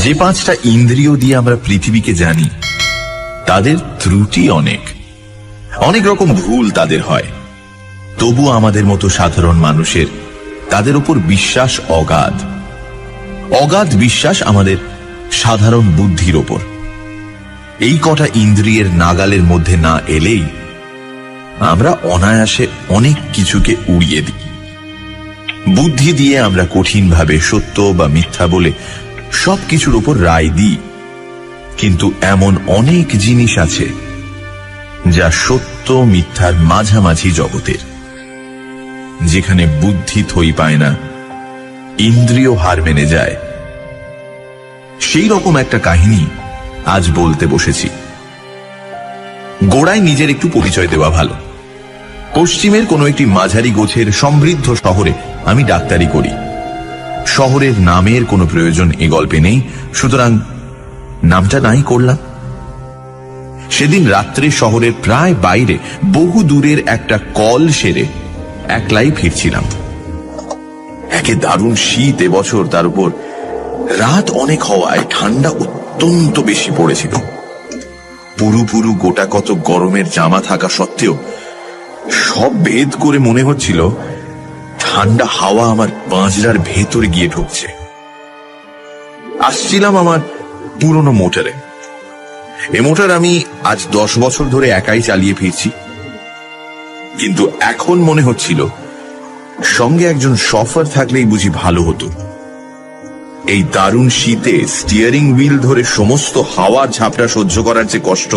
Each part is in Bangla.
যে 5টা ইন্দ্রিয় দিয়ে আমরা পৃথিবীকে জানি তাদের ত্রুটি অনেক অনেক রকম ভুল তাদের হয়, তবু আমাদের মতো সাধারণ মানুষের তাদের উপর বিশ্বাস অগাধ। অগাধ বিশ্বাস আমাদের সাধারণ বুদ্ধির ওপর। এই কটা ইন্দ্রিয়ের নাগালের মধ্যে না এলেই আমরা অনায়াসে অনেক কিছুকে উড়িয়ে দিই। বুদ্ধি দিয়ে আমরা কঠিনভাবে সত্য বা মিথ্যা বলে সবকিছুর উপর রায় দিই, কিন্তু এমন অনেক জিনিস আছে যা সত্য মিথ্যার মাঝামাঝি জগতের, যেখানে বুদ্ধি থই পায় না, ইন্দ্রিয় হার মেনে যায়। সেই রকম একটা কাহিনী আজ বলতে বসেছি। গোড়ায় নিজের একটু পরিচয় দেওয়া ভালো। পশ্চিমের কোনো একটি মাঝারি গোছের সমৃদ্ধ শহরে আমি ডাক্তারি করি। শহরের নামের কোনো প্রয়োজন এ গল্পে নেই, সুতরাং নামটা নাই করলাম। সেদিন রাত্রে শহরের প্রায় বাইরে বহু দূরের একটা কল সেরে একলাই ফিরছিলাম। একে দারুণ শীত এবছর, তার উপর রাত অনেক হওয়ায় ঠান্ডা অত্যন্ত বেশি পড়েছিল। পুরু গোটা কত গরমের জামা থাকা সত্ত্বেও সব ভেদ করে মনে হচ্ছিল ঠান্ডা হাওয়া আমার পাঁজরার ভেতরে গিয়ে ঢুকছে। আসছিলাম আমার পুরনো মোটরে। এ মোটর আমি আজ 10 বছর ধরে একাই চালিয়ে ফিরছি, কিন্তু এখন মনে হচ্ছিল সঙ্গে একজন শফার থাকলেই বুঝি ভালো হতো। এই দারুণ শীতে স্টিয়ারিং হুইল ধরে সমস্ত হাওয়ার ঝাপটা সহ্য করার যে কষ্ট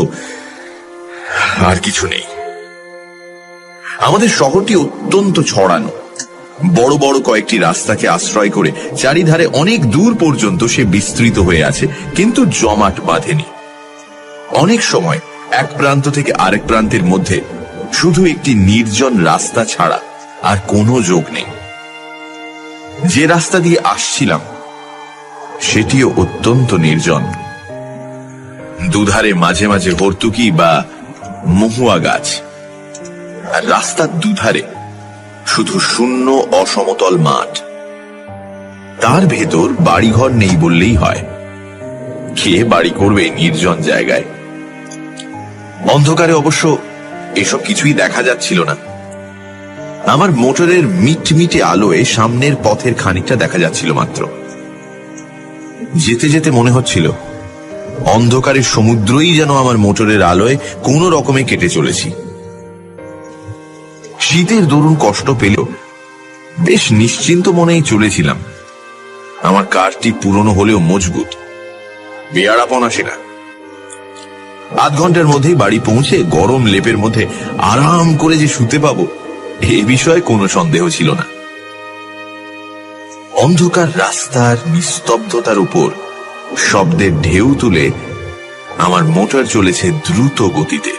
আর কিছু নেই। আমাদের শহরটি অত্যন্ত ছড়ানো। বড় বড় কয়েকটি রাস্তাকে আশ্রয় করে চারিধারে অনেক দূর পর্যন্ত সে বিস্তৃত হয়ে আছে, কিন্তু জমাট বাঁধেনি। অনেক সময় এক প্রান্ত থেকে আরেক প্রান্তের মধ্যে শুধু একটি নির্জন রাস্তা ছাড়া আর কোনো যোগ নেই। যে রাস্তা দিয়ে আসছিলাম সেটিও অত্যন্ত নির্জন। দুধারে মাঝে মাঝে হর্তুকি বা মহুয়া গাছ, আর রাস্তার দুধারে শুধু শূন্য অসমতল মাঠ। তার ভেতর বাড়িঘর নেই বললেই হয়। কে বাড়ি করবে নির্জন জায়গায়? অন্ধকারে অবশ্য এসব কিছুই দেখা যাচ্ছিল না। আমার মোটরের মিটমিটে আলোয় সামনের পথের খানিকটা দেখা যাচ্ছিল মাত্র। যেতে যেতে মনে হচ্ছিল অন্ধকারের সমুদ্রই যেন আমার মোটরের আলোয় কোনো রকমে কেটে চলেছি। শীতের দরুন কষ্ট পেলেও বেশ নিশ্চিন্ত মনেই চলেছিলাম। আমার কারটি পুরনো হলেও মজবুত, বেয়াড়াপন আসে না। আধ ঘন্টার মধ্যেই বাড়ি পৌঁছে গরম লেপের মধ্যে আরাম করে যে শুতে পাবো এ বিষয়ে কোনো সন্দেহ ছিল না। অন্ধকার রাস্তার নিস্তব্ধতার উপর শব্দের ঢেউ তুলে আমার মোটর চলেছে দ্রুত গতিতে।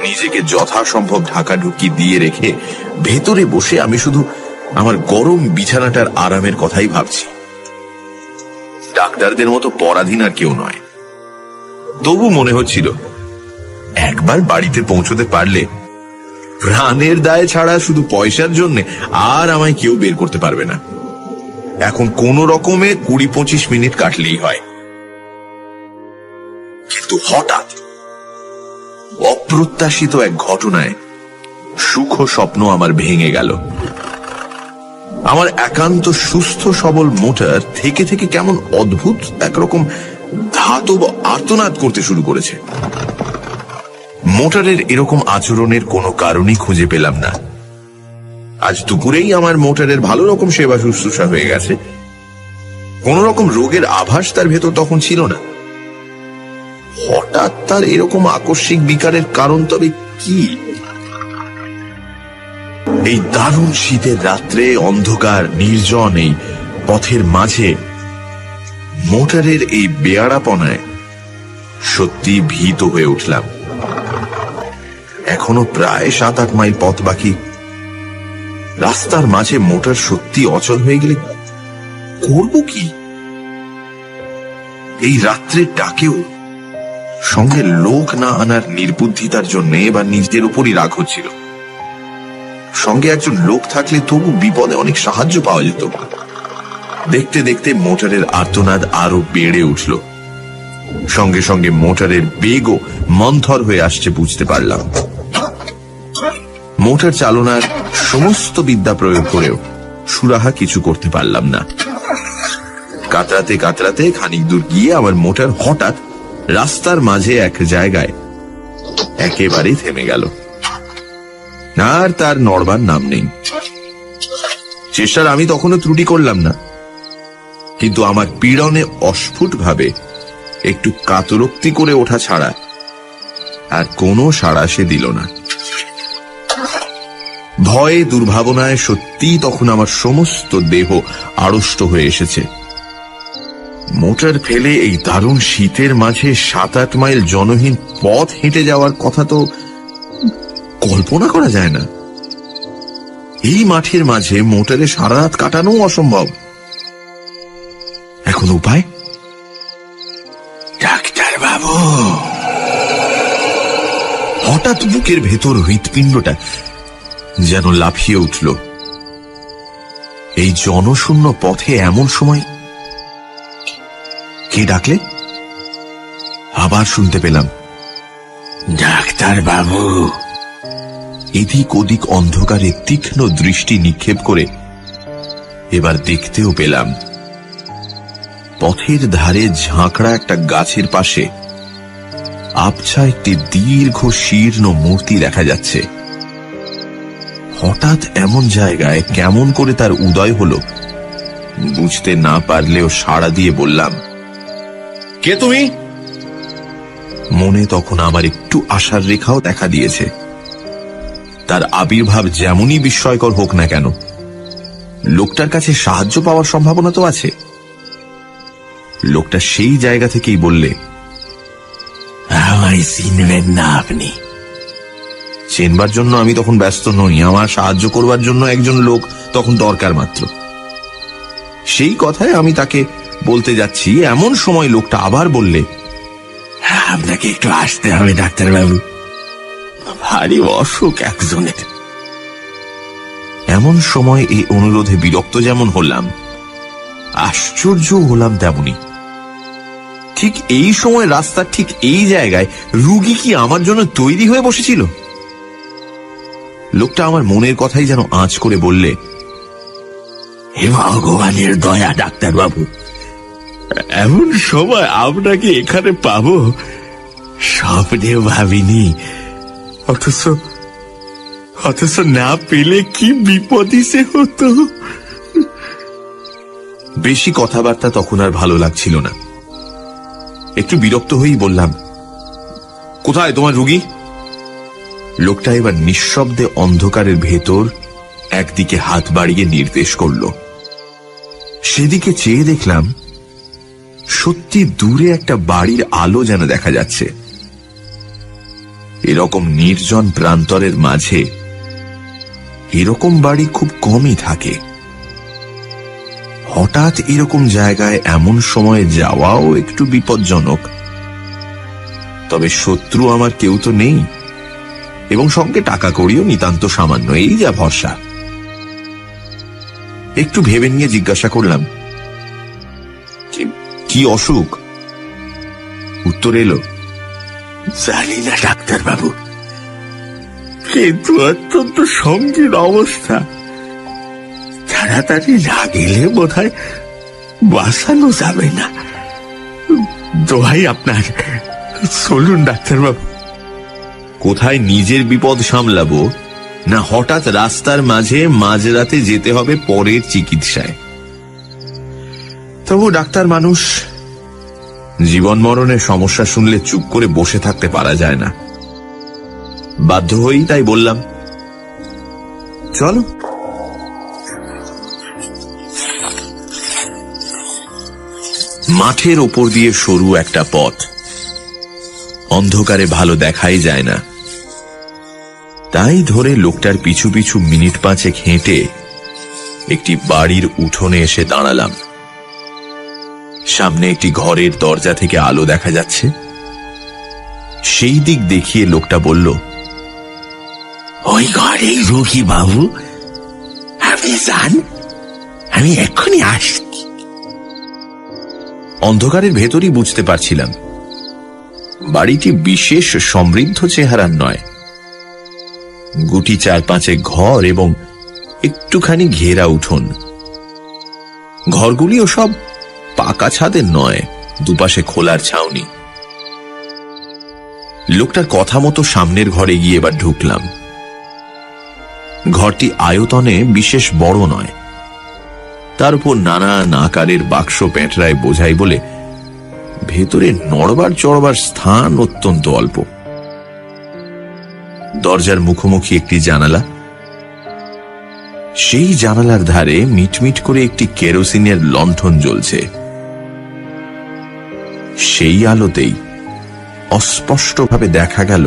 নিজেকে যথাসম্ভব ঢাকাঢুকি দিয়ে রেখে ভেতরে বসে আমি শুধু আমার গরম বিছানাটার আরামের কথাই ভাবছি। ডাক্তারদের মতো পরাধীন আর কেউ নয়। তবু মনে হচ্ছিল একবার বাড়িতে পৌঁছতে পারলে প্রাণের দায় ছাড়া শুধু পয়সার জন্য আর আমায় কেউ বের করতে পারবে না। এখন কোন রকমে 20-25 মিনিট কাটলেই হয়। কিন্তু হঠাৎ অপ্রত্যাশিত এক ঘটনায় সুখ স্বপ্ন আমার ভেঙে গেল। আমার একান্ত সুস্থ সবল মোটর থেকে থেকে কেমন অদ্ভুত একরকম ধাতব আর্তনাদ করতে শুরু করেছে। মোটরের এরকম আচরণের কোনো কারণই খুঁজে পেলাম না। আজ দুপুরেই আমার মোটরের ভালো রকম সেবা শুশ্রূষা হয়ে গেছে। কোন রকম রোগের আভাস তার ভেতর তখন ছিল না। হঠাৎ তার এরকম আকস্মিক বিকারের কারণ তবে কি? এই দারুণ শীতের রাত্রে অন্ধকার নির্জন এই পথের মাঝে মোটরের এই বেয়াড়াপনায় সত্যি ভীত হয়ে উঠলাম। এখনো প্রায় 7-8 মাইল পথ বাকি। রাস্তার মাঝে মোটর সত্যি অচল হয়ে গেলে করব কি? এই রাত্রের ডাকেও সঙ্গে লোক না আনার নির্বুদ্ধিতার জন্য এবার নিজের উপরই রাগ হচ্ছিল। সঙ্গে একজন লোক থাকলে তবু বিপদে অনেক সাহায্য পাওয়া যেত। দেখতে দেখতে মোটরের আর্তনাদ আরো বেড়ে উঠল। সঙ্গে সঙ্গে মোটরের বেগও মন্থর হয়ে আসছে বুঝতে পারলাম। মোটর চালনার সমস্ত বিদ্যা প্রয়োগ করেও সুরাহা কিছু করতে পারলাম না। কাতরাতে কাতরাতে খানিক দূর গিয়ে আমার মোটর হঠাৎ রাস্তার মাঝে এক জায়গায় একেবারে থেমে গেল, আর তার নড়বার নাম নেই। চেষ্টার আমি তখনও ত্রুটি করলাম না, কিন্তু আমার পীড়নে অস্ফুট ভাবে একটু কাতরোক্তি করে ওঠা ছাড়া আর কোনো সাড়া সে দিল না। ভয়ে দুর্ভাবনায় সত্যি তখন আমার সমস্ত দেহ আড়ষ্ট হয়ে এসেছে। মোটর ফেলে এই দারুণ শীতের মাঝে 7-8 মাইল জনহীন পথ হেঁটে যাওয়ার কথা তো কল্পনা করা যায় না। এই মাঠের মাঝে মোটরে সারা রাত কাটানো অসম্ভব। এখন উপায়? ডাক্তার বাবু! হঠাৎ বুকের ভেতর হৃৎপিণ্ডটা যেন লাফিয়ে উঠল। এই জনশূন্য পথে এমন সময় কে ডাকলে? আবার শুনতে পেলাম, ডাক্তার বাবু! এদিক ওদিক অন্ধকারে তীক্ষ্ণ দৃষ্টি নিক্ষেপ করে এবার দেখতেও পেলাম পথের ধারে ঝাঁকড়া একটা গাছের পাশে আবছা একটি দীর্ঘ শীর্ণ মূর্তি দেখা যাচ্ছে। হঠাৎ এমন জায়গায় কেমন করে তার উদয় হলো বুঝতে না পারলেও সাড়া দিয়ে বললাম, কে তুমি? মনে তখন আমার একটু আশার রেখাও দেখা দিয়েছে। তার আবির্ভাব যেমনই বিস্ময়কর হোক না কেন, লোকটার কাছে সাহায্য পাওয়ার সম্ভাবনা তো আছে। লোকটা সেই জায়গা থেকেই বললে, আমায় চিনবেন না আপনি? চেনবার জন্য আমি তখন ব্যস্ত নই, আমার সাহায্য করবার জন্য একজন লোক তখন দরকার মাত্র। সেই কথায় আমি তাকে বলতে যাচ্ছি, এমন সময় লোকটা আবার বললে, আপনাকে একটু আসতে হবে ডাক্তারবাবু, ভারী অসুখ একজনের। এমন সময় এই অনুরোধে বিরক্ত যেমন হলাম, আশ্চর্য হলাম তেমনি। ঠিক এই সময় রাস্তার ঠিক এই জায়গায় রুগী কি আমার জন্য তৈরি হয়ে বসেছিল? লোকটা আমার মনের কথাই যেন আঁচ করে বললে, হে ভগবানের দয়া ডাক্তারবাবু, এমন সময় আপনাকে এখানে পাবো স্বপ্নেও ভাবিনি, অথচ না পেলে কি বিপদই সে হতো। বেশি কথাবার্তা তখন আর ভালো লাগছিল না। একটু বিরক্ত হয়েই বললাম, কোথায় তোমার রুগী? লোকটা এবার নিঃশব্দে অন্ধকারের ভেতর একদিকে হাত বাড়িয়ে নির্দেশ করল। সেদিকে চেয়ে দেখলাম সত্যি দূরে একটা বাড়ির আলো যেন দেখা যাচ্ছে। এরকম নির্জন প্রান্তরের মাঝে এরকম বাড়ি খুব কমই থাকে। হঠাৎ এরকম জায়গায় এমন সময়ে যাওয়াও একটু বিপজ্জনক। তবে শত্রু আমার কেউ তো নেই, এবং সঙ্গে টাকা কড়িও নিতান্ত সামান্য, এই যা ভরসা। একটু ভেবে নিয়ে জিজ্ঞাসা করলাম, কি অসুখ? উত্তর এলো, জানি না ডাক্তারবাবু, কিন্তু অত্যন্ত সঙ্গীন অবস্থা, তাড়াতাড়ি না গেলে বোধহয় বাঁচানো যাবে না। দোহাই আপনার, চলুন ডাক্তারবাবু। কোথায় নিজের বিপদ সামলাবো, না হঠাৎ রাস্তার মাঝে মাঝরাতে যেতে হবে পরের চিকিৎসায়? তবু ডাক্তার মানুষ, জীবন মরণের সমস্যা শুনলে চুপ করে বসে থাকতে পারা যায় না। বাধ্য হয়েই তাই বললাম, চলো। মাঠের ওপর দিয়ে সরু একটা পথ, অন্ধকারে ভালো দেখাই যায় না। তাই ধরে লোকটার পিছু পিছু মিনিট 5 হেঁটে একটি বাড়ির উঠোনে এসে দাঁড়ালাম। সামনে একটি ঘরের দরজা থেকে আলো দেখা যাচ্ছে। সেই দিক দেখিয়ে লোকটা বলল, ওই ঘরেই রুগী বাবু, আপনি যান, আমি এক্ষুনি আসছি। অন্ধকারের ভেতরই বুঝতে পারছিলাম বাড়িটি বিশেষ সমৃদ্ধ চেহারার নয়। গুটি 4-5 ঘর এবং একটুখানি ঘেরা উঠোন। ঘরগুলিও সব পাকা ছাদের নয়, দুপাশে খোলার ছাউনি। লোকটার কথা মতো সামনের ঘরে গিয়ে এবার ঢুকলাম। ঘরটি আয়তনে বিশেষ বড় নয়, তার উপর নানান আকারের বাক্স প্যাঁটরায় বোঝাই বলে ভেতরে নড়বার চড়বার স্থান অত্যন্ত অল্প। দরজার মুখোমুখি একটি জানালা, সেই জানালার ধারে মিটমিট করে একটি কেরোসিনের লণ্ঠন জ্বলছে। সেই আলোতেই অস্পষ্টভাবে দেখা গেল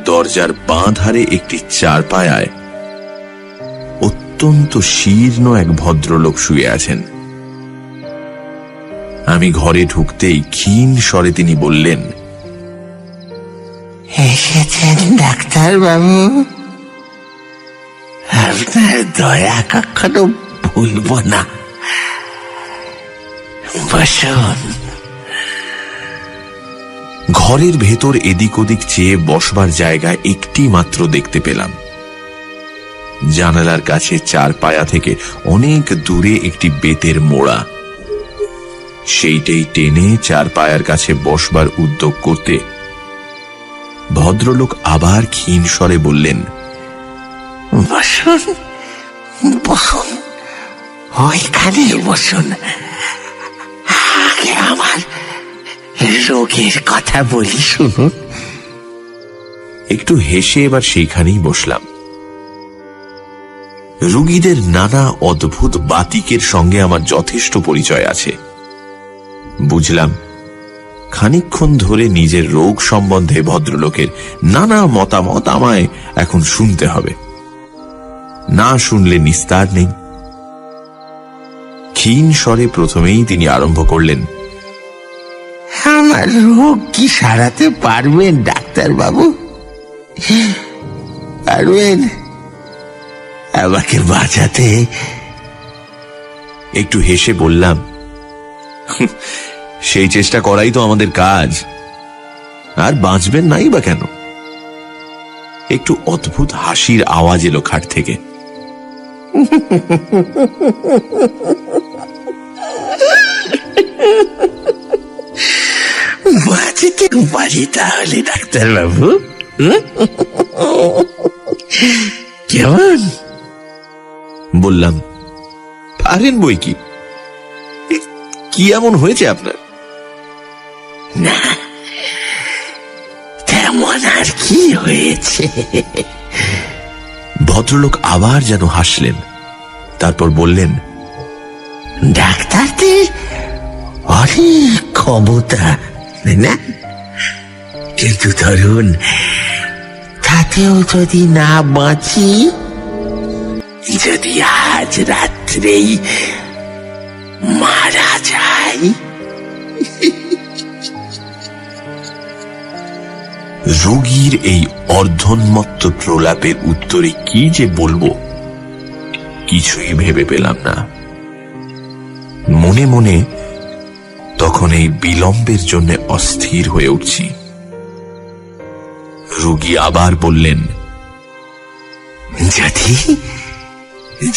দরজার বাঁ ধারে একটি চারপায়ায় অত্যন্ত শীর্ণ এক ভদ্রলোক শুয়ে আছেন। আমি ঘরে ঢুকতেই ক্ষীণ স্বরে তিনি বললেন, এসেছেন ডাক্তার বাবু? আপনার দয়া কখনো ভুলব না। বসুন। ঘরের ভেতর এদিক ওদিক চেয়ে বসবার জায়গা একটি মাত্র দেখতে পেলাম। জানালার কাছে চারপায়া থেকে অনেক দূরে একটি বেতের মোড়া। সেইটাই টেনে চারপায়ার কাছে বসবার উদ্যোগ করতে ভদ্রলোক আবার ক্ষীণ স্বরে বললেন, বসুন বসুন, ওইখানে বসুন। আগে আমার রোগের কথা বলি শুনুন। একটু হেসে এবার সেইখানেই বসলাম। রুগীদের নানা অদ্ভুত বাতিকের সঙ্গে আমার যথেষ্ট পরিচয় আছে। বুঝলাম খানিকক্ষণ ধরে নিজের রোগ সম্বন্ধে ভদ্রলোকের নানা মতামত আমায় এখন শুনতে হবে, না শুনলে নিস্তার নেই। ক্ষীণ স্বরে প্রথমেই তিনি আরম্ভ করলেন, আমার রোগ কি সারাতে পারবেন ডাক্তার বাবু? পারবেন আমাকে বাঁচাতে? একটু হেসে বললাম, সেই চেষ্টা করাই তো আমাদের কাজ, আর বাঁচবেন নাই বা কেন? একটু অদ্ভুত হাসির আওয়াজ এলো খাট থেকে। বাঁচতে পারি তাহলে ডাক্তার বাবু? কেমন? বললাম, পারেন বই কি। কি এমন হয়েছে আপনার? না, তেমন আর কি হয়েছে। ভদ্রলোক আবার যেন হাসলেন, তারপর বললেন, ডাক্তারদের অনেক ক্ষমতা না, কিন্তু ধরুন তাতেও যদি না বাঁচি, যদি আজ রাত্রেই মারা যাই। রোগীর এই অর্ধন্মত্ত প্রলাপের উত্তরে কি যে বলবো কিছুই ভেবে পেলাম না। মনে মনে তখন এই বিলম্বের জন্য অস্থির হয়ে উঠছি। রোগী আবার বললেন, যদি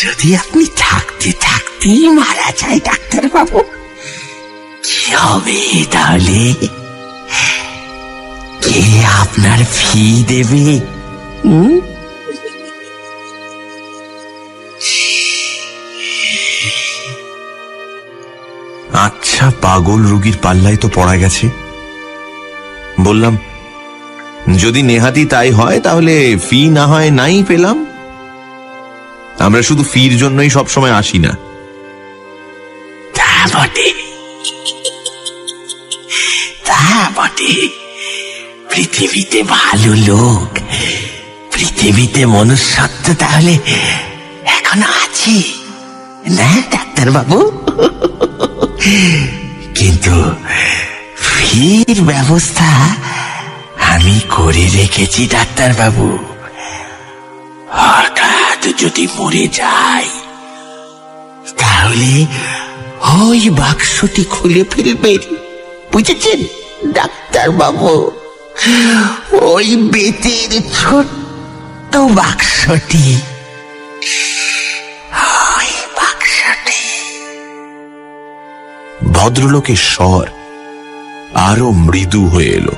যদি আপনি থাকতে থাকতেই মারা যায় ডাক্তার বাবু, কি হবে তাহলে? কে আপনার ফি দেবে? আচ্ছা, পাগল রোগীর পাল্লায় তো পড়া গেছে। বললাম, যদি নেহাতি তাই হয় তাহলে ফি না হয় নাই পেলাম। আমরা শুধু ফির জন্যই সবসময় আসি না। তা বটে, তা বটে। পৃথিবীতে ভালো লোক, পৃথিবীতে মনুষ্যত্ব তাহলে এখনো আছে না ডাক্তার বাবু? কিন্তু ফির ব্যবস্থা আমি করে রেখেছি ডাক্তার বাবু। হঠাৎ যদি মরে যাই তাহলে ওই বাক্সটি খুলে ফেলবেন, বুঝেছেন ডাক্তার বাবু? ওই বেতের ছোট্ট বাক্সটি, ওই বাক্সটি। ভদ্রলোকের স্বর আরো মৃদু হয়ে এলো।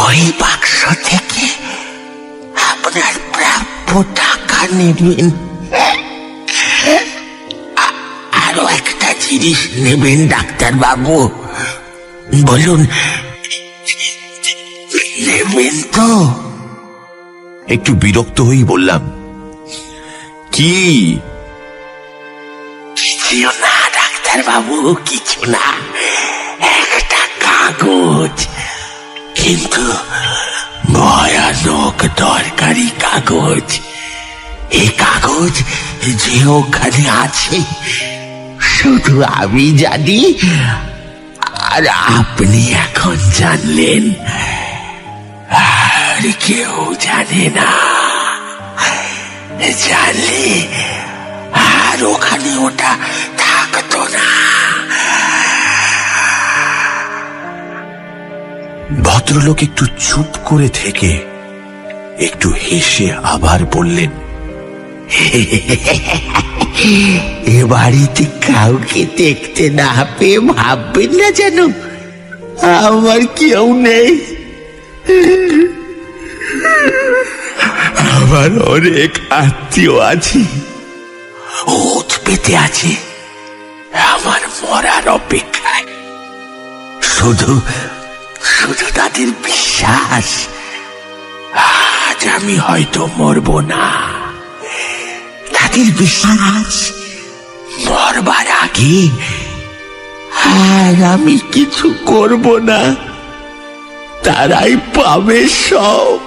ওই বাক্স থেকে আপনার প্রাপ্য টাকা নেবেন, আরো একটা জিনিস নেবেন ডাক্তার বাবু। বলুন, নেবেন তো? একটু বিরক্ত হয়েই বললাম, কি? কিছু না ডাক্তার বাবু, কিছু না, একটা কাগজ, কিন্তু ভয়ানক দরকারি কাগজ। এই কাগজ যে ওখানে আছে শুধু আমি জানি, আর আপনি এখন জানলেন, আর কেউ জানে না। জানলে আর ওখানে ওটা থাকতো না। ভদ্রলোক একটু চুপ করে থেকে একটু হেসে আবার বললেন, এ বাড়িতে কাউকে দেখতে না পেয়ে ভাববেন না যেন আমার কেউ নেই। আমার অনেক আত্মীয় আছে, ওত পেতে আছে আমার মরার অপেক্ষায়। শুধু শুধু তাদের বিশ্বাস আজ আমি হয়তো মরব না। তাদের বিশ্বাস মরবার আগে আর আমি কিছু করব না, তারাই পাবে সব।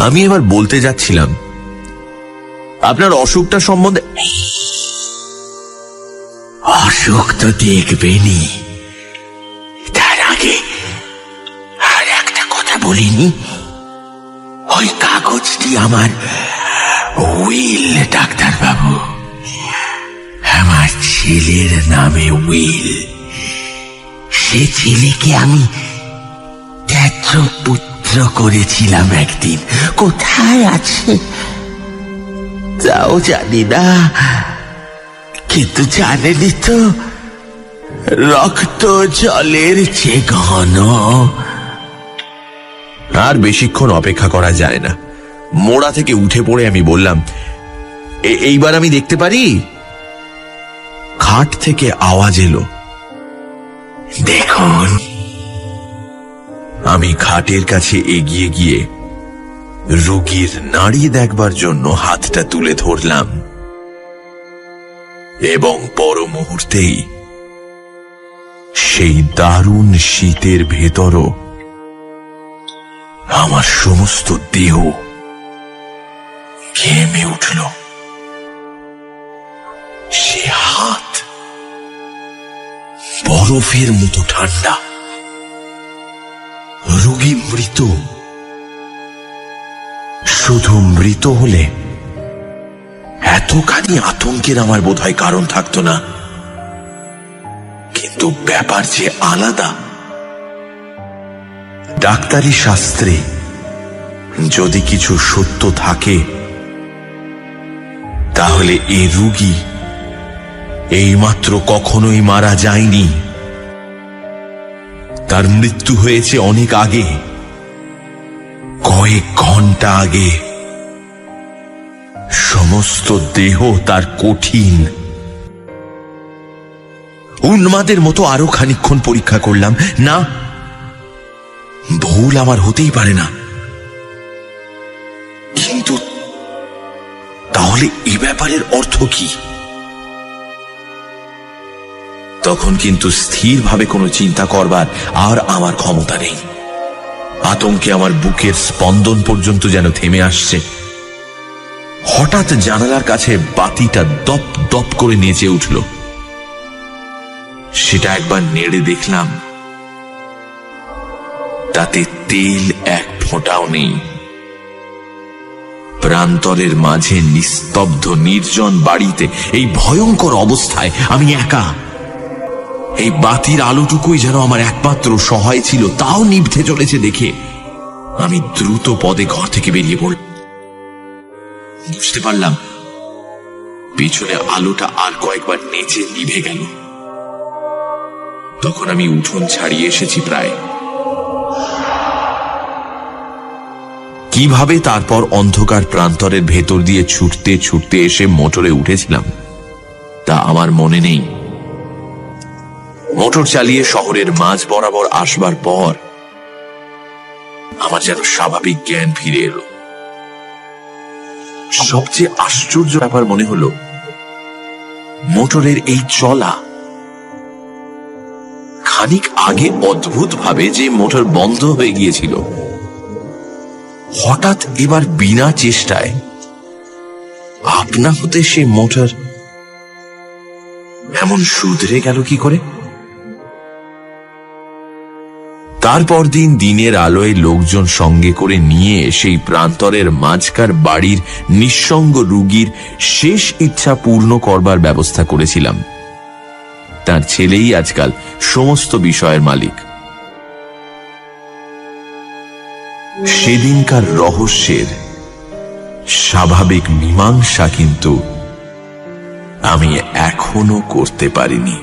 আমি এবার বলতে যাচ্ছিলাম, আপনার অসুখটা সম্বন্ধে। অসুখ তো দেখবেনি, তার আগে আর একটা কথা বলিনি। ওই কাগজটি আমার উইল ডাক্তার বাবু, আমার ছেলের নামে উইল। সে ছেলেকে আমি ত্যায্য পুত্র করেছিলাম একদিন, কোথায় আছে তাও জানি না। কিন্তু জানেনি তো, রক্ত জলের চেয়ে ঘন। আর বেশিক্ষণ অপেক্ষা করা যায় না। মোড়া থেকে উঠে পড়ে আমি বললাম, এইবার আমি দেখতে পারি? খাট থেকে আওয়াজ এলো, দেখুন। আমি খাটের কাছে এগিয়ে গিয়ে রোগীর নাড়ি দেখবার জন্য হাতটা তুলে ধরলাম, এবং পর মুহূর্তেই সেই দারুণ শীতের ভেতরও আমার সমস্ত দেহ ঘেমে উঠল। সে হাত বরফের মতো ঠান্ডা। রোগী মৃত। শুধু মৃত হলে এতখানি আতঙ্কের আমার বোধহয় কারণ থাকতো না, কিন্তু ব্যাপার যে আলাদা। ডাক্তারি শাস্ত্রে যদি কিছু সত্য থাকে, তাহলে এ রোগী এইমাত্র কখনোই মারা যায়নি। তার মৃত্যু হয়েছে অনেক আগে, কয়েক ঘন্টা আগে। সমস্ত দেহ তার কঠিন। উন্মাদের মতো আরো খানিকক্ষণ পরীক্ষা করলাম। না, ভুল আমার হতেই পারে না। কিন্তু তাহলে এ ব্যাপারের অর্থ কি? তখন কিন্তু স্থিরভাবে কোনো চিন্তা করবার আর আমার ক্ষমতা নেই। আতঙ্কে আমার বুকের স্পন্দন পর্যন্ত যেন থেমে আসছে। হঠাৎ জানালার কাছে বাতিটা দপ দপ করে নেচে উঠল। সেটা একবার নেড়ে দেখলাম, তাতে তেল এক ফোঁটাও নেই। প্রান্তরের মাঝে নিস্তব্ধ নির্জন বাড়িতে এই ভয়ঙ্কর অবস্থায় আমি একা। এই বাতির আলোটুকুই যেন আমার একমাত্র সহায় ছিল, তাও নিভতে চলেছে দেখে আমি দ্রুত পদে ঘর থেকে বেরিয়ে পড়লাম। বুঝতে পারলাম পিছনে আলোটা আর কয়েকবার নেচে নিভে গেল। তখন আমি উঠোন ছাড়িয়ে এসেছি প্রায়। কিভাবে তারপর অন্ধকার প্রান্তরের ভেতর দিয়ে ছুটতে ছুটতে এসে মোটরে উঠেছিলাম তা আমার মনে নেই। মোটর চালিয়ে শহরের মাঝ বরাবর আসবার পর আমার যেন স্বাভাবিক জ্ঞান ফিরে এলো। সবচেয়ে আশ্চর্য ব্যাপার মনে হলো মোটরের এই চলা। খানিক আগে অদ্ভুত ভাবে যে মোটর বন্ধ হয়ে গিয়েছিল, হঠাৎ এবার বিনা চেষ্টায় আপনা হতে সে মোটর এমন শুধরে গেল কি করে? তারপর দিন দিনের আলোয় লোকজন সঙ্গে করে নিয়ে সেই প্রান্তরের মাঝকার বাড়ির নিঃসঙ্গ রুগীর শেষ ইচ্ছা পূর্ণ করবার ব্যবস্থা করেছিলাম। তার ছেলেই আজকাল সমস্ত বিষয়ের মালিক। সেদিনকার রহস্যের স্বাভাবিক মীমাংসা কিন্তু আমি এখনো করতে পারিনি।